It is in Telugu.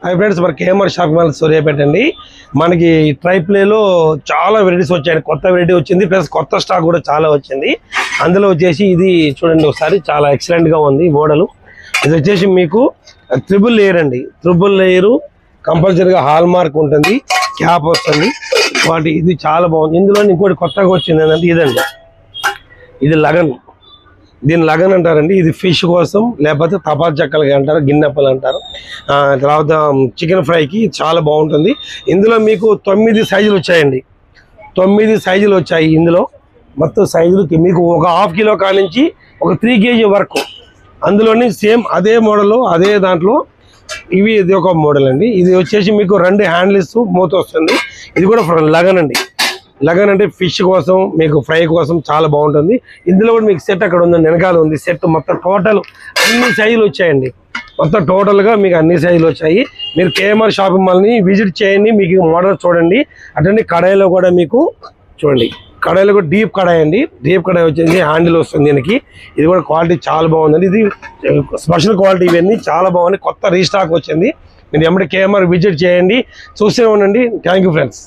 హాయ్ ఫ్రెండ్స్, మన కేఎంఆర్ షాపింగ్ మాల్ సూర్యాపేట అండి. మనకి ట్రై ప్లేలో చాలా వెరైటీస్ వచ్చాయి. కొత్త వెరైటీ వచ్చింది, ప్లస్ కొత్త స్టాక్ కూడా చాలా వచ్చింది. అందులో వచ్చేసి ఇది చూడండి ఒకసారి, చాలా ఎక్సలెంట్గా ఉంది మోడల్. ఇది వచ్చేసి మీకు ట్రిపుల్ లేయర్ అండి. ట్రిపుల్ లేయరు కంపల్సరీగా హాల్ మార్క్ ఉంటుంది, క్యాప్ వస్తుంది. వాటి ఇది చాలా బాగుంది. ఇందులో ఇంకోటి కొత్తగా వచ్చింది ఏంటంటే ఇదండి, ఇది లగన్. దీన్ని లగన్ అంటారండి. ఇది ఫిష్ కోసం, లేకపోతే తపాల్ చెక్కలకి అంటారు, గిన్నెప్పలు అంటారు. తర్వాత చికెన్ ఫ్రైకి చాలా బాగుంటుంది. ఇందులో మీకు 9 సైజులు వచ్చాయండి. 9 సైజులు వచ్చాయి. ఇందులో మొత్తం సైజులకి మీకు ఒక ½ కిలో కానించి ఒక 3 kg వరకు. అందులోని సేమ్ అదే మోడల్, అదే దాంట్లో ఇది ఒక మోడల్ అండి. ఇది వచ్చేసి మీకు 2 హ్యాండిల్స్ మూత వస్తుంది. ఇది కూడా లగన్ అండి. లగన్ అంటే ఫిష్ కోసం, మీకు ఫ్రై కోసం చాలా బాగుంటుంది. ఇందులో కూడా మీకు సెట్ అక్కడ ఉందండి, వెనకాల ఉంది సెట్. మొత్తం టోటల్ అన్ని సైజులు వచ్చాయండి. మొత్తం టోటల్గా మీకు అన్ని సైజులు వచ్చాయి. మీరు కేఎంఆర్ షాపింగ్ మాల్ని విజిట్ చేయండి, మీకు మోడల్ చూడండి. అటండి కడాయిలో కూడా మీకు చూడండి, కడాయిలో కూడా డీప్ కడాయి అండి. డీప్ కడాయి వచ్చేసి హ్యాండిల్ వస్తుంది దీనికి. ఇది కూడా క్వాలిటీ చాలా బాగుందండి. ఇది స్పెషల్ క్వాలిటీ, ఇవన్నీ చాలా బాగుంది. కొత్త రీస్టాక్ వచ్చింది. మీరు ఎమ్మడి కేఎంఆర్ విజిట్ చేయండి, చూస్తూనే ఉండండి. Thank you friends.